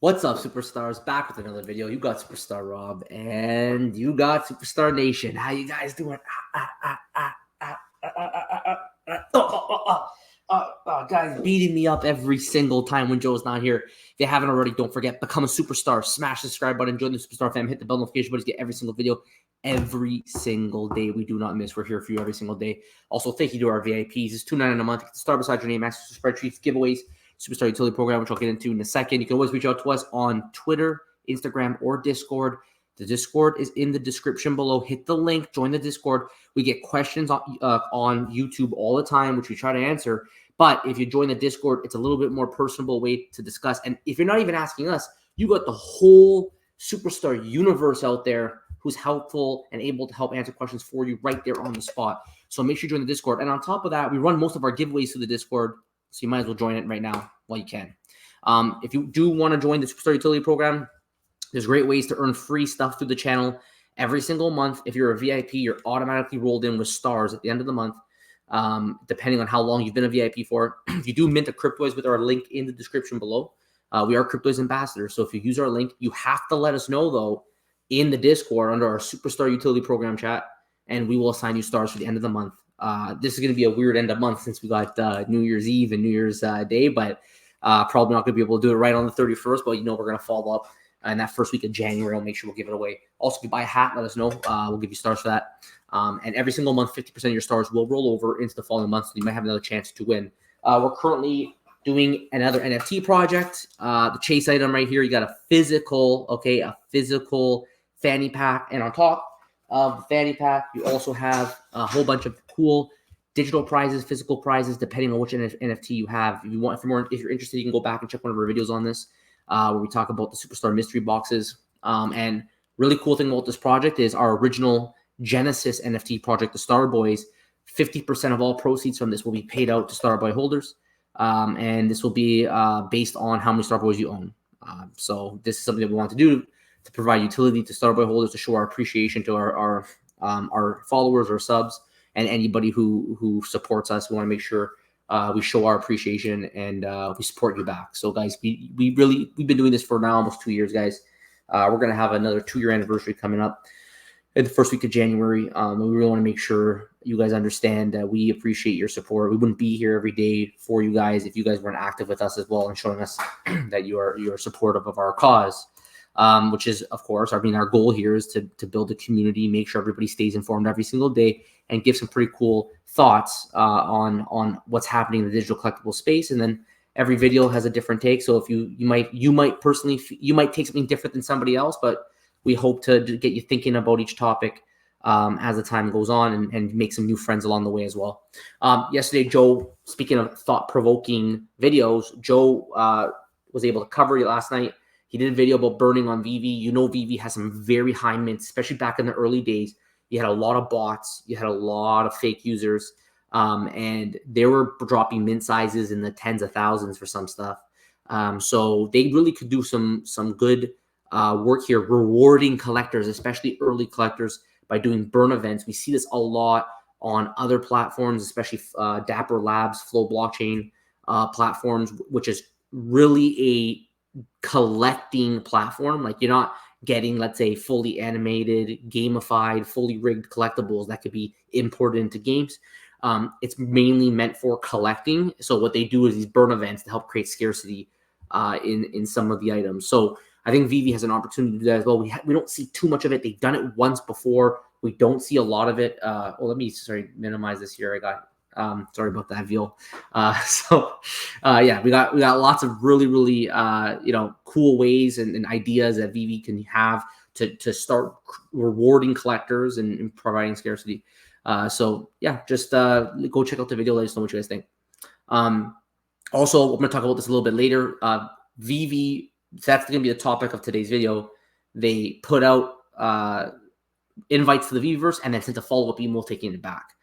What's up, superstars? Back with another video. You got Superstar Rob and you got Superstar Nation. How you guys doing? Guys beating me up every single time when Joe's not here. If you haven't already, don't forget, become a superstar. Smash the subscribe button. Join the Superstar fam. Hit the bell notification buttons. Get every single video every single day. We do not miss. We're here for you every single day. Also, thank you to our VIPs. It's $2.99 a month. Get the star beside your name. Access to spreadsheets, giveaways, Superstar Utility Program, which I'll get into in a second. You can always reach out to us on Twitter, Instagram, or Discord. The Discord is in the description below. Hit the link. Join the Discord. We get questions on YouTube all the time, which we try to answer. But if you join the Discord, it's a little bit more personable way to discuss. And if you're not even asking us, you got the whole Superstar universe out there who's helpful and able to help answer questions for you right there on the spot. So make sure you join the Discord. And on top of that, we run most of our giveaways through the Discord. So you might as well join it right now while you can. If you do want to join the Superstar Utility Program, there's great ways to earn free stuff through the channel every single month. If you're a VIP, you're automatically rolled in with stars at the end of the month, depending on how long you've been a VIP for. If you do mint a Cryptoids with our link in the description below, we are Cryptoids ambassadors. So if you use our link, you have to let us know, though, in the Discord under our Superstar Utility Program chat, and we will assign you stars for the end of the month. This is going to be a weird end of month since we got New Year's Eve and New Year's Day, but probably not going to be able to do it right on the 31st, but we're going to follow up in that first week of January. I'll make sure we'll give it away. Also, if you buy a hat, let us know. We'll give you stars for that. And every single month, 50% of your stars will roll over into the following month, so you might have another chance to win. We're currently doing another NFT project. The chase item right here, you got a physical fanny pack, and on top of the fanny pack, you also have a whole bunch of cool digital prizes, physical prizes, depending on which NFT you have. If you're interested, you can go back and check one of our videos on this, where we talk about the Superstar mystery boxes. And really cool thing about this project is our original Genesis NFT project, the Starboys. 50% of all proceeds from this will be paid out to Starboy holders, and this will be based on how many Starboys you own. So this is something that we want to do to provide utility to Starboy holders, to show our appreciation to our followers or subs and anybody who supports us. We want to make sure we show our appreciation and we support you back. So guys, we've been doing this for now almost 2 years, guys. We're going to have another 2-year anniversary coming up in the first week of January. We really want to make sure you guys understand that we appreciate your support. We wouldn't be here every day for you guys if you guys weren't active with us as well and showing us that you are supportive of our cause. Which is, of course, our goal here is to build a community, make sure everybody stays informed every single day, and give some pretty cool thoughts on what's happening in the digital collectible space. And then every video has a different take. So if you might take something different than somebody else, but we hope to get you thinking about each topic as the time goes on, and make some new friends along the way as well. Yesterday, Joe, speaking of thought-provoking videos, Joe was able to cover it last night. He did a video about burning on VeVe. VeVe has some very high mints, especially back in the early days. You had a lot of bots. You had a lot of fake users. And they were dropping mint sizes in the tens of thousands for some stuff. So they really could do some good work here, rewarding collectors, especially early collectors, by doing burn events. We see this a lot on other platforms, especially Dapper Labs, Flow Blockchain platforms, which is really a collecting platform. Like, you're not getting, let's say, fully animated, gamified, fully rigged collectibles that could be imported into games. It's mainly meant for collecting. So what they do is these burn events to help create scarcity in some of the items. So I think VeVe has an opportunity to do that as well. We don't see too much of it. They've done it once before. We don't see a lot of it. Let me minimize this here. I got sorry about that, Veal. Yeah, we got lots of really cool ways and ideas that VeVe can have to start rewarding collectors and providing scarcity. So yeah, just go check out the video. Let us know what you guys think. Also, we're going to talk about this a little bit later. VeVe, that's going to be the topic of today's video. They put out invites to the Veveverse and then sent a follow-up email taking it back.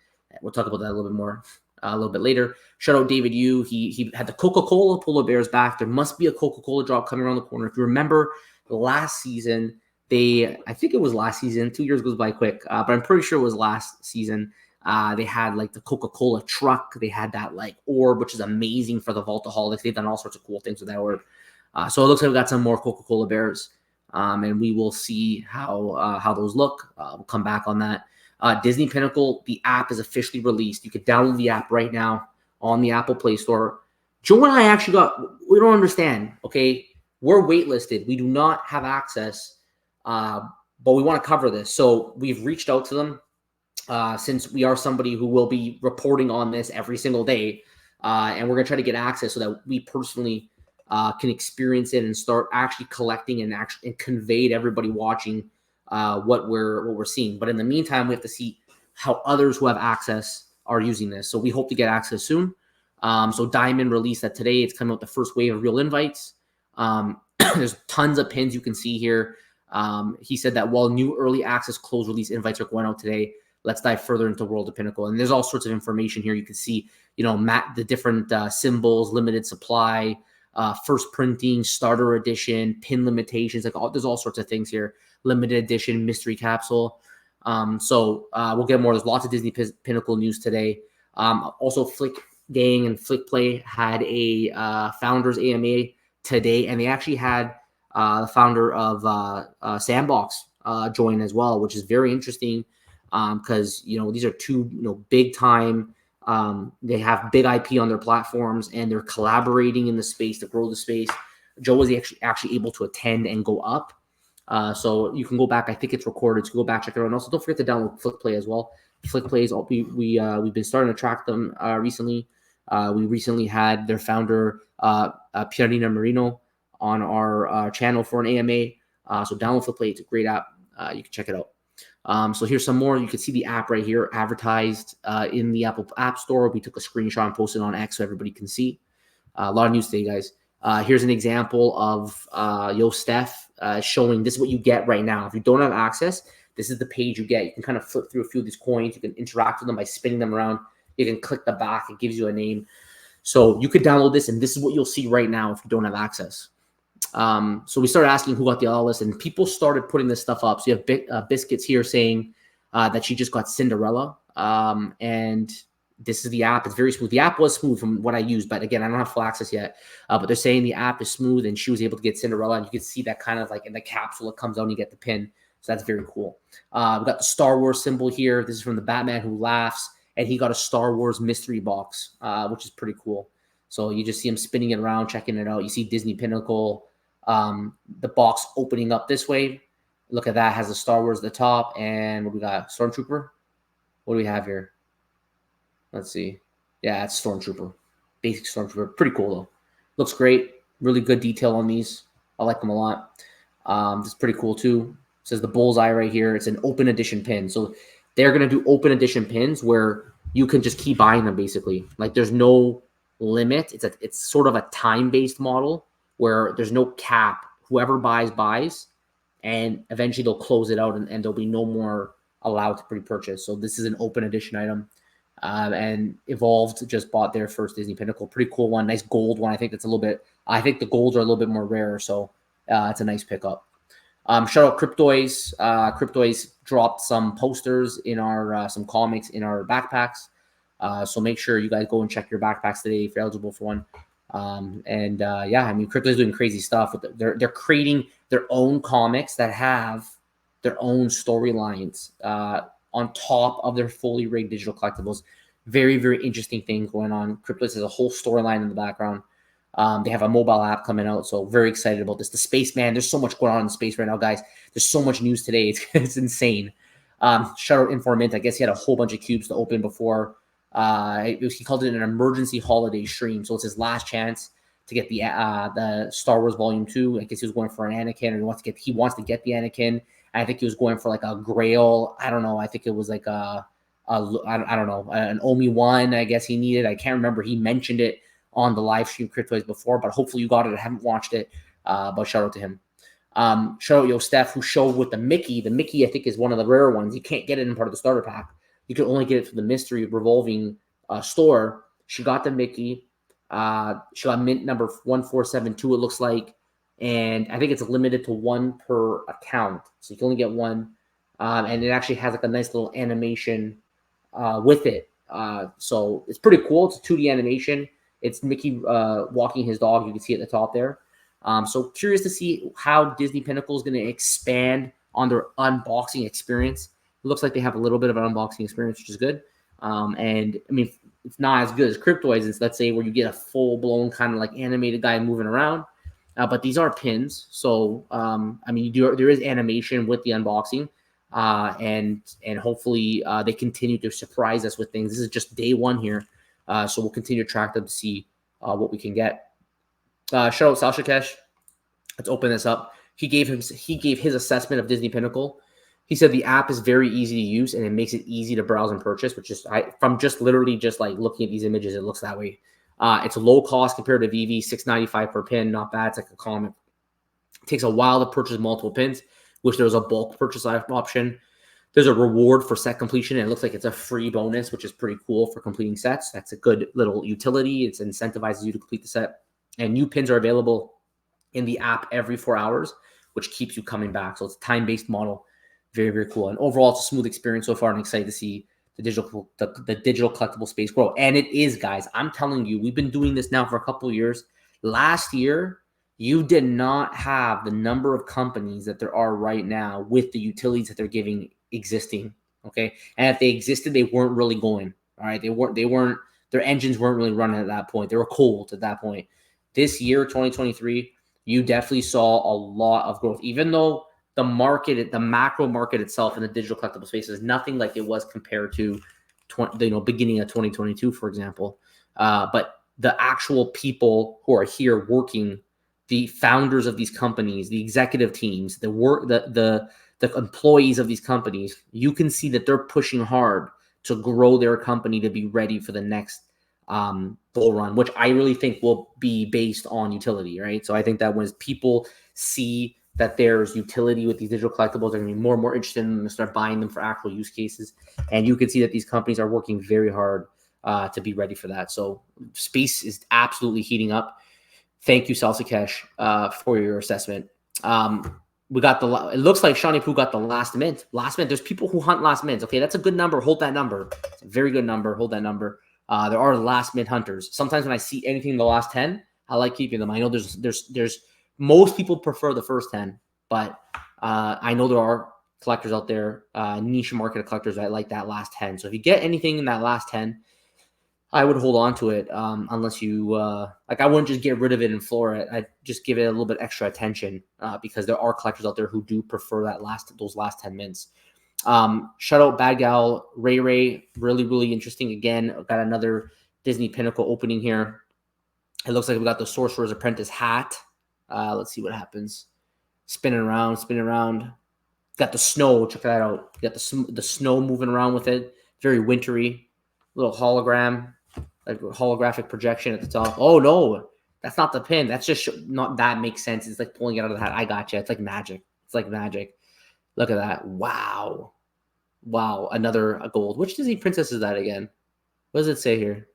We'll talk about that a little bit more a little bit later. Shout out David Yu. He had the Coca-Cola polar bears back. There must be a Coca-Cola drop coming around the corner. If you remember last season, I think it was last season. 2 years goes by quick, but I'm pretty sure it was last season. They had like the Coca-Cola truck. They had that like orb, which is amazing for the Vaultaholics. They've done all sorts of cool things with that orb. So it looks like we got some more Coca-Cola bears, and we will see how those look. We'll come back on that. Disney Pinnacle, the app is officially released. You can download the app right now on the Apple Play Store. Joe and I actually we don't understand, okay? We're waitlisted. We do not have access, but we want to cover this. So we've reached out to them since we are somebody who will be reporting on this every single day. And we're going to try to get access so that we personally can experience it and start actually collecting and convey to everybody watching what we're seeing. But in the meantime, we have to see how others who have access are using this. So we hope to get access soon. So Diamond released that today. It's coming out the first wave of real invites. There's tons of pins you can see here. He said that while new early access closed release invites are going out today, let's dive further into World of Pinnacle. And there's all sorts of information here. You can see, the different symbols, limited supply, first printing, starter edition, pin limitations. There's all sorts of things here. Limited edition, mystery capsule. So we'll get more. There's lots of Disney Pinnacle news today. Also, Flick Gang and Flick Play had a founders AMA today, and they actually had the founder of Sandbox join as well, which is very interesting because these are two big time. They have big IP on their platforms, and they're collaborating in the space to grow the space. Joe was actually able to attend and go up. So you can go back. I think it's recorded. So go back, check it out. And also, don't forget to download Flick Play as well. Flick Plays, we've been starting to track them recently. We recently had their founder, Pierina Marino, on our channel for an AMA. So download Flick Play. It's a great app. You can check it out. So here's some more. You can see the app right here advertised in the Apple App Store. We took a screenshot and posted on X so everybody can see. A lot of news today, guys. Here's an example of Steph showing this is what you get right now. If you don't have access, this is the page you get. You can kind of flip through a few of these coins. You can interact with them by spinning them around. You can click the back. It gives you a name. So you could download this, and this is what you'll see right now if you don't have access. So we started asking who got the all list, and people started putting this stuff up. So you have Biscuits here saying that she just got Cinderella. And this is the app. It's very smooth. The app was smooth from what I used, but again, I don't have full access yet. But they're saying the app is smooth, and she was able to get Cinderella. And you can see that kind of like in the capsule, it comes out and you get the pin. So that's very cool. We got the Star Wars symbol here. This is from the Batman Who Laughs, and he got a Star Wars mystery box, which is pretty cool. So you just see him spinning it around, checking it out. You see Disney Pinnacle, the box opening up this way. Look at that. Has the Star Wars at the top. And what we got? Stormtrooper? What do we have here? Let's see. Yeah, it's Stormtrooper. Basic Stormtrooper. Pretty cool, though. Looks great. Really good detail on these. I like them a lot. This is pretty cool, too. It says the bullseye right here. It's an open edition pin. So they're going to do open edition pins where you can just keep buying them, basically. Like, there's no limit. It's sort of a time-based model where there's no cap. Whoever buys, and eventually they'll close it out, and there'll be no more allowed to pre-purchase. So this is an open edition item. And Evolved just bought their first Disney Pinnacle. Pretty cool one. Nice gold one. I think the golds are a little bit more rare, so it's a nice pickup. Shout out Cryptoys. Cryptoys dropped some posters in our some comics in our backpacks. So make sure you guys go and check your backpacks today if you're eligible for one. Cryptoys doing crazy stuff. They're creating their own comics that have their own storylines on top of their fully rigged digital collectibles. Very, very interesting things going on. Cryptoys has a whole storyline in the background. They have a mobile app coming out, so very excited about this. The Spaceman, there's so much going on in space right now, guys. There's so much news today. It's insane. Shout out Informant. I guess he had a whole bunch of cubes to open before. He called it an emergency holiday stream, so it's his last chance to get the Star Wars Volume 2. I guess he was going for an Anakin, or he wants to get the Anakin. And I think he was going for like a Grail. I don't know. I think it was like I don't know, an Omi-Wan. I guess he needed. I can't remember. He mentioned it on the live stream Cryptoys before, but hopefully you got it. I haven't watched it, but shout out to him. Shout out Steph, who showed with the Mickey. The Mickey, I think, is one of the rare ones. You can't get it in part of the starter pack. You can only get it through the mystery revolving store. She got the Mickey. She got mint number 1472, it looks like. And I think it's limited to one per account. So you can only get one. And it actually has like a nice little animation with it. So it's pretty cool. It's a 2D animation. It's Mickey walking his dog. You can see at the top there. So curious to see how Disney Pinnacle is going to expand on their unboxing experience. It looks like they have a little bit of an unboxing experience, which is good. And I mean, it's not as good as Cryptoids. It's, let's say, where you get a full-blown kind of like animated guy moving around. But these are pins, so I mean, there is animation with the unboxing, and hopefully they continue to surprise us with things. This is just day one here, so we'll continue to track them to see what we can get. Shout out Salshakesh. Let's open this up. He gave his assessment of Disney Pinnacle. He said the app is very easy to use and it makes it easy to browse and purchase, which is from just literally just like looking at these images, it looks that way. It's low cost compared to VeVe, $6.95 per pin, not bad. It's like a comment. It takes a while to purchase multiple pins, which there's a bulk purchase option. There's a reward for set completion, and it looks like it's a free bonus, which is pretty cool for completing sets. That's a good little utility. It incentivizes you to complete the set. And new pins are available in the app every 4 hours, which keeps you coming back. So it's a time-based model. Very, very cool. And overall, it's a smooth experience so far. I'm excited to see the digital collectible space grow. And it is, guys. I'm telling you, we've been doing this now for a couple of years. Last year, you did not have the number of companies that there are right now with the utilities that they're giving existing. Okay. And if they existed, they weren't really going. All right. They weren't, their engines weren't really running at that point. They were cold at that point. This year, 2023, you definitely saw a lot of growth, even though the market, the macro market itself in the digital collectible space is nothing like it was compared to beginning of 2022, for example. But the actual people who are here working, the founders of these companies, the executive teams, the employees of these companies, you can see that they're pushing hard to grow their company to be ready for the next bull run, which I really think will be based on utility, right? So I think that when people see that there's utility with these digital collectibles, they're going to be more and more interested in them and start buying them for actual use cases. And you can see that these companies are working very hard to be ready for that. So space is absolutely heating up. Thank you, Salsakesh, for your assessment. We got it looks like Shawnee Poo got the last mint. Last mint. There's people who hunt last mints. Okay, that's a good number. Hold that number. It's a very good number. Hold that number. There are last mint hunters. Sometimes when I see anything in the last 10, I like keeping them. I know there's most people prefer the first 10, but I know there are collectors out there, niche market of collectors that like that last 10. So if you get anything in that last 10, I would hold on to it unless you I wouldn't just get rid of it and floor it. I'd just give it a little bit extra attention because there are collectors out there who do prefer those last 10 mints. Shout out Bad Gal Ray. Really interesting. Again, got another Disney Pinnacle opening here. It looks like we got the Sorcerer's Apprentice hat. Let's see what happens. Spinning around. Got the snow. Check that out. Got the snow moving around with it. Very wintry. Little hologram, like holographic projection at the top. Oh no, that's not the pin. That's just not. That makes sense. It's like pulling it out of the hat. I gotcha. It's like magic. Look at that. Wow. Another gold. Which Disney princess is that again? What does it say here? Is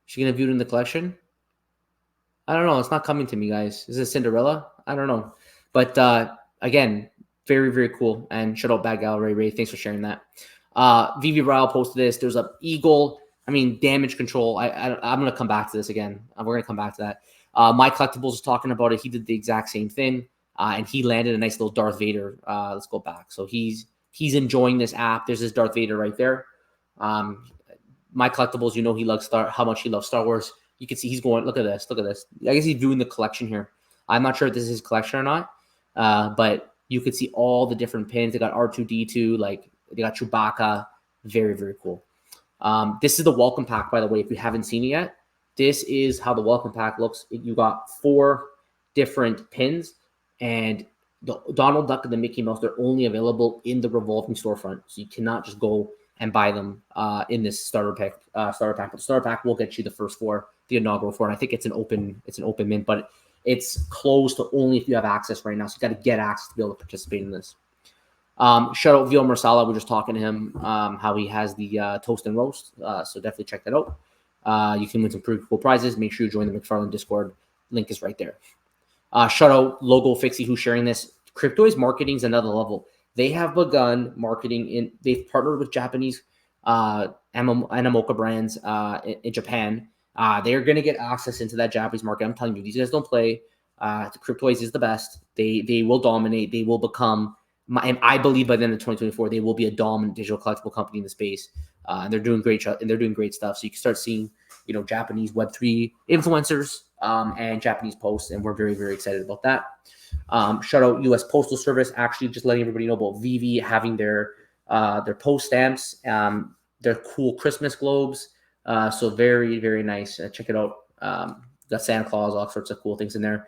she gonna view it in the collection? I don't know. It's not coming to me, guys. Is it Cinderella? I don't know. But again, very cool. And shout out Bad Gal Ray. Thanks for sharing that. VeVe Ryle posted this. There's a eagle. I mean, damage control. I'm going to come back to this again. We're going to come back to that. My Collectibles is talking about it. He did the exact same thing, and he landed a nice little Darth Vader. Let's go back. So he's enjoying this app. There's this Darth Vader right there. My Collectibles, you know he loves how much he loves Star Wars. You can see he's going, look at this. I guess he's viewing the collection here. I'm not sure if this is his collection or not, but you could see all the different pins. They got R2-D2, like they got Chewbacca. Very cool. This is the welcome pack, by the way, if you haven't seen it yet. This is how the welcome pack looks. You got 4 different pins, and the Donald Duck and the Mickey Mouse, they're only available in the revolving storefront. So you cannot just go and buy them in this starter pack. But the starter pack will get you the first 4, the inaugural 4. And I think it's an open mint, but it's closed to only if you have access right now. So you got to get access to be able to participate in this. Shout out Vil Marsala. We're just talking to him how he has the toast and roast. So definitely check that out. You can win some pretty cool prizes. Make sure you join the McFarlane Discord. Link is right there. Shout out Logo Fixie who's sharing this. Cryptoids marketing is another level. They have begun marketing they've partnered with Japanese Animoca brands in Japan. They're going to get access into that Japanese market. I'm telling you, these guys don't play. Cryptoids is the best. They will dominate. They will become, and I believe by the end of 2024, they will be a dominant digital collectible company in the space. And they're doing great stuff. So you can start seeing, Japanese Web3 influencers and Japanese posts, and we're very, very excited about that. Shout out U.S. Postal Service, actually just letting everybody know about VeVe having their post stamps, their cool Christmas globes. So very, very nice. Check it out. Got Santa Claus, all sorts of cool things in there.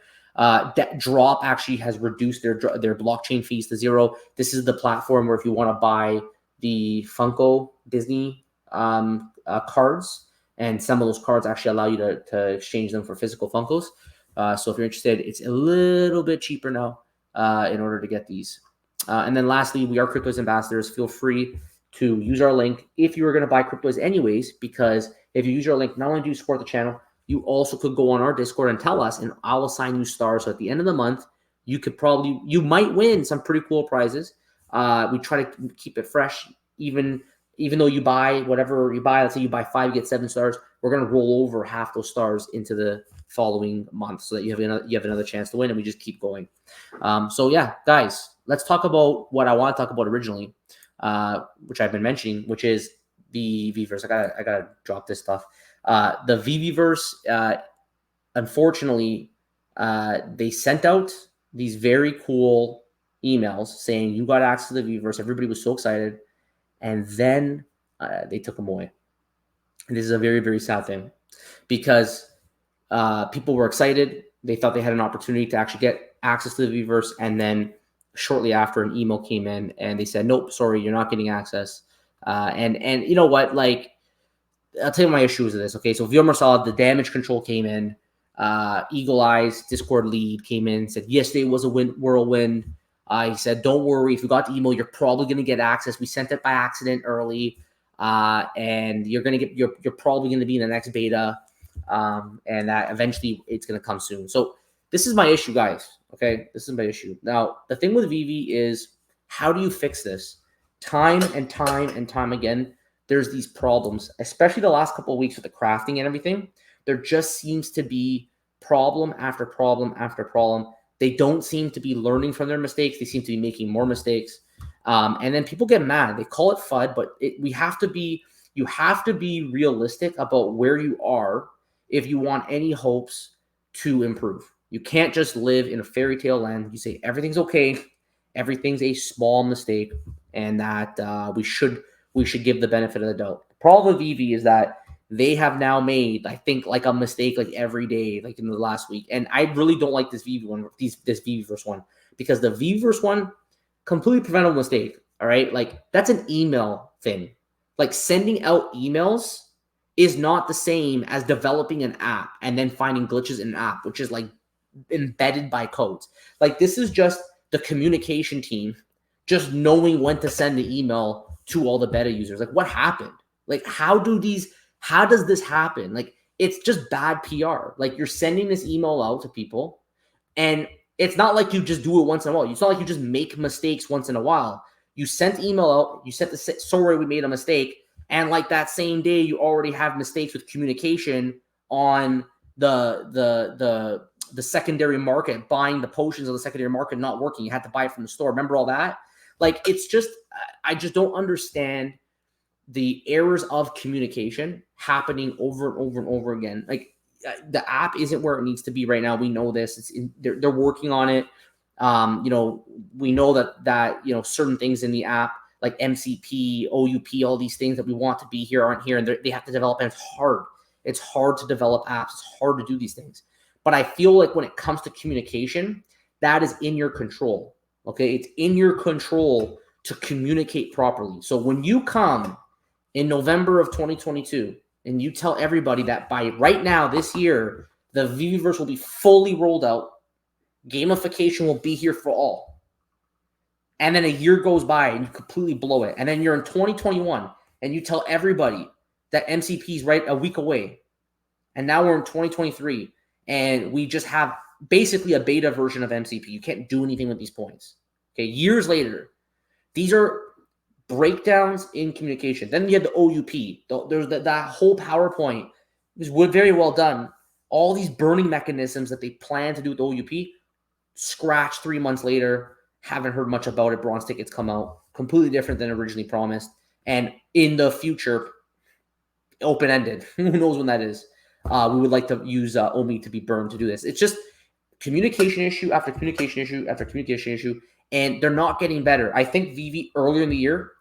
Drop actually has reduced their blockchain fees to 0. This is the platform where if you want to buy the Funko Disney cards, and some of those cards actually allow you to exchange them for physical Funkos. So if you're interested, it's a little bit cheaper now in order to get these. And then lastly, we are Cryptoids ambassadors. Feel free to use our link if you were going to buy Cryptoids anyways, because if you use our link, not only do you support the channel, you also could go on our Discord and tell us, and I will assign you stars. So at the end of the month, you might win some pretty cool prizes. We try to keep it fresh, even though you buy whatever you buy. Let's say you buy 5, you get 7 stars. We're going to roll over half those stars into the following month so that you have another chance to win, and we just keep going. So yeah, guys, let's talk about what I want to talk about originally, which I've been mentioning, which is the Veveverse. I gotta drop this stuff. The Veveverse, unfortunately, they sent out these very cool emails saying you got access to the Veveverse. Everybody was so excited, and then they took them away. And this is a very, very sad thing, because people were excited. They thought they had an opportunity to actually get access to the Veveverse, and then shortly after, an email came in and they said, nope, sorry, you're not getting access. And you know what, like, I'll tell you my issues with this. Okay, so Veveverse saw the damage control came in. Eagle Eyes Discord lead came in, said yesterday was a whirlwind. He said, don't worry, if you got the email, you're probably going to get access. We sent it by accident early, and you're probably going to be in the next beta, and that eventually it's going to come soon. So this is my issue, guys. Okay, this is my issue. Now, the thing with VeVe is, how do you fix this? Time and time again, there's these problems, especially the last couple of weeks with the crafting and everything. There just seems to be problem after problem after problem. They don't seem to be learning from their mistakes. They seem to be making more mistakes. And then people get mad. They call it FUD, but you have to be realistic about where you are if you want any hopes to improve. You can't just live in a fairy tale land. You say everything's okay, everything's a small mistake, and that we should give the benefit of the doubt. The problem with VeVe is that they have now made, I think, like a mistake like every day, like in the last week. And I really don't like this VeVe one, this Veveverse one, because the Veveverse one, completely preventable mistake. All right, like that's an email thing. Like sending out emails is not the same as developing an app and then finding glitches in an app, which is like embedded by codes. Like this is just the communication team just knowing when to send the email to all the beta users. Like what happened? Like how does this happen? Like it's just bad PR. Like you're sending this email out to people, and it's not like you just do it once in a while. It's not like you just make mistakes once in a while. You sent email out, you sent sorry, we made a mistake, and like that same day you already have mistakes with communication on the secondary market, buying the potions of the secondary market not working. You had to buy it from the store. Remember all that? Like it's just, I just don't understand the errors of communication happening over and over and over again. Like the app isn't where it needs to be right now. We know this. They're working on it. We know that certain things in the app like MCP, OUP, all these things that we want to be here aren't here, and they have to develop. And it's hard. It's hard to develop apps. It's hard to do these things. But I feel like when it comes to communication, that is in your control. Okay, it's in your control to communicate properly. So when you come in November of 2022 and you tell everybody that by right now this year, the Veveverse will be fully rolled out, gamification will be here for all, and then a year goes by and you completely blow it, and then you're in 2021 and you tell everybody that MCP is right a week away, and now we're in 2023 and we just have basically a beta version of MCP. You can't do anything with these points. Okay, years later, these are breakdowns in communication. Then you had the OUP. There's that whole PowerPoint. It was very well done, All these burning mechanisms that they plan to do with the OUP, scratch 3 months later, haven't heard much about it. Bronze tickets come out, completely different than originally promised. And in the future, open-ended. Who knows when that is? We would like to use OMI to be burned to do this. It's just communication issue after communication issue after communication issue, and they're not getting better. I think VeVe earlier in the year,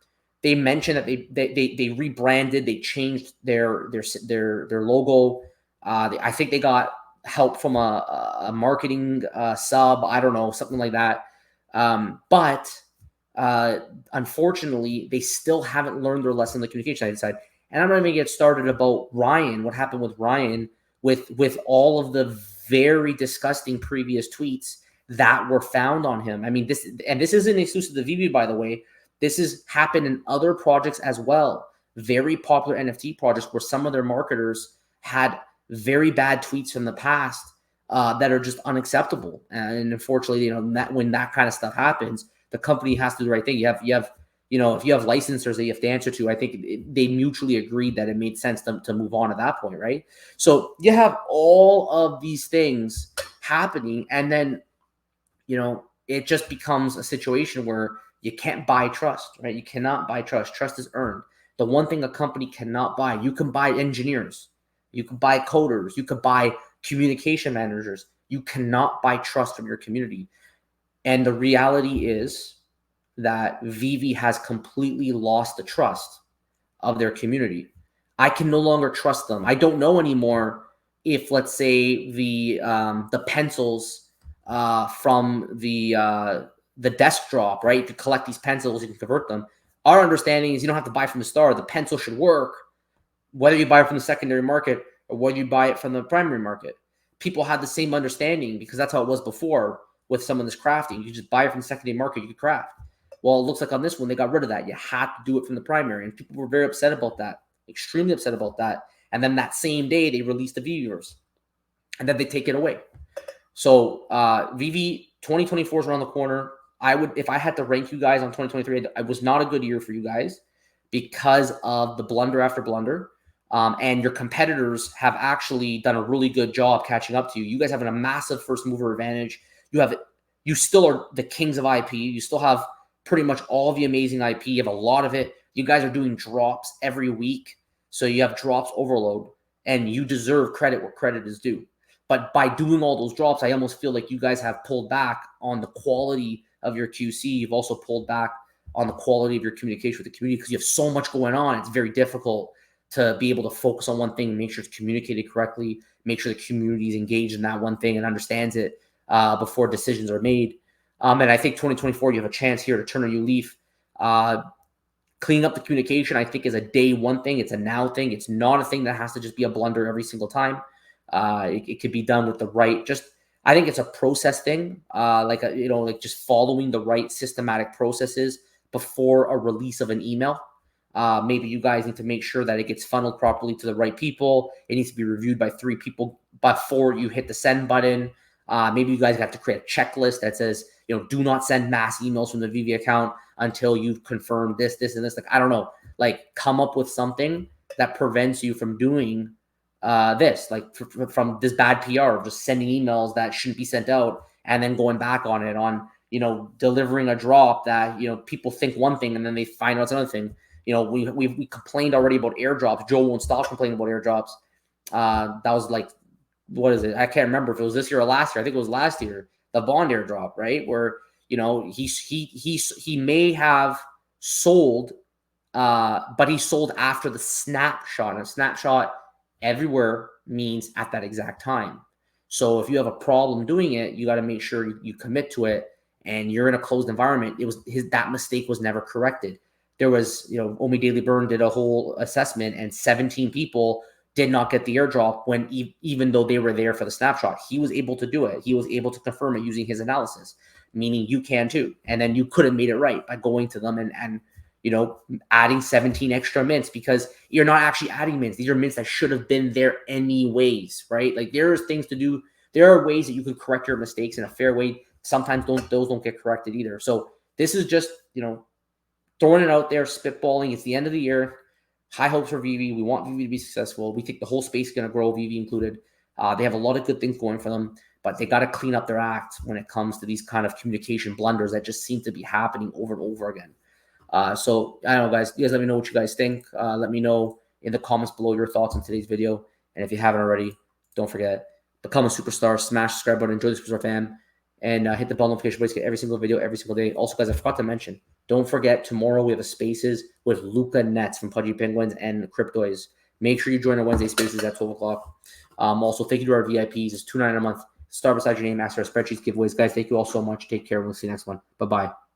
they mentioned that they rebranded, they changed their logo. I think they got help from a marketing sub. I don't know, something like that. But unfortunately, they still haven't learned their lesson on the communication side. And I'm not even going to get started about Ryan, what happened with Ryan with all of the very disgusting previous tweets that were found on him. I mean, this isn't exclusive to VeVe, by the way. This has happened in other projects as well. Very popular NFT projects where some of their marketers had very bad tweets from the past that are just unacceptable. And unfortunately, you know, when that kind of stuff happens, the company has to do the right thing. You have if you have licensors that you have to answer to, I think they mutually agreed that it made sense to move on at that point, right? So you have all of these things happening, and then, it just becomes a situation where you can't buy trust, right? You cannot buy trust. Trust is earned. The one thing a company cannot buy, you can buy engineers, you can buy coders, you can buy communication managers. You cannot buy trust from your community. And the reality is that VeVe has completely lost the trust of their community. I can no longer trust them. I don't know anymore if, let's say, the pencils from the desk drop, right? To collect these pencils, you can convert them. Our understanding is you don't have to buy from the store. The pencil should work, whether you buy it from the secondary market or whether you buy it from the primary market. People had the same understanding because that's how it was before with some of this crafting. You just buy it from the secondary market, you could craft. Well, it looks like on this one, they got rid of that. You had to do it from the primary. And people were very upset about that, extremely upset about that. And then that same day, they released the Veveverse. And then they take it away. So VeVe 2024 is around the corner. If I had to rank you guys on 2023, it was not a good year for you guys because of the blunder after blunder. And your competitors have actually done a really good job catching up to you. You guys have a massive first mover advantage. You still are the kings of IP. You still have pretty much all the amazing IP. You have a lot of it. You guys are doing drops every week. So you have drops overload, and you deserve credit where credit is due. But by doing all those drops, I almost feel like you guys have pulled back on the quality of your QC. You've also pulled back on the quality of your communication with the community because you have so much going on. It's very difficult to be able to focus on one thing, make sure it's communicated correctly, make sure the community is engaged in that one thing and understands it before decisions are made. And I think 2024, you have a chance here to turn a new leaf. Cleaning up the communication, I think, is a day one thing. It's a now thing. It's not a thing that has to just be a blunder every single time. It could be done with the right, I think it's a process thing, like just following the right systematic processes before a release of an email. Maybe you guys need to make sure that it gets funneled properly to the right people. It needs to be reviewed by 3 people before you hit the send button. Maybe you guys have to create a checklist that says, do not send mass emails from the VeVe account until you've confirmed this, and this. Like, I don't know, like come up with something that prevents you from doing this, like from this bad PR of just sending emails that shouldn't be sent out and then going back on it on, delivering a drop that, people think one thing and then they find out it's another thing. We complained already about airdrops. Joe won't stop complaining about airdrops. That was like, what is it? I can't remember if it was this year or last year. I think it was last year, the bond airdrop, right? Where, he may have sold, but he sold after the snapshot. And a snapshot everywhere means at that exact time. So if you have a problem doing it, you got to make sure you commit to it and you're in a closed environment. That mistake was never corrected. There was, Omi Daily Burn did a whole assessment and 17 people did not get the airdrop when even though they were there for the snapshot. He was able to do it. He was able to confirm it using his analysis, meaning you can too. And then you could have made it right by going to them and adding 17 extra mints, because you're not actually adding mints. These are mints that should have been there anyways, right? Like there's things to do. There are ways that you can correct your mistakes in a fair way. Sometimes those don't get corrected either. So this is just, throwing it out there, spitballing. It's the end of the year. High hopes for VeVe. We want VeVe to be successful. We think the whole space is going to grow, VeVe included. They have a lot of good things going for them, but they got to clean up their act when it comes to these kind of communication blunders that just seem to be happening over and over again. So I don't know, guys. You guys let me know what you guys think. Let me know in the comments below your thoughts on today's video. And if you haven't already, don't forget, become a superstar, smash the subscribe button, enjoy the Superstar fam, and hit the bell notification button to get every single video every single day. Also, guys, I forgot to mention, don't forget, tomorrow we have a Spaces with Luca Nets from Pudgy Penguins and Cryptoys. Make sure you join our Wednesday Spaces at 12 o'clock. Also, thank you to our VIPs. It's $2.99 a month. Star beside your name, ask for our spreadsheets, giveaways. Guys, thank you all so much. Take care. We'll see you next one. Bye-bye.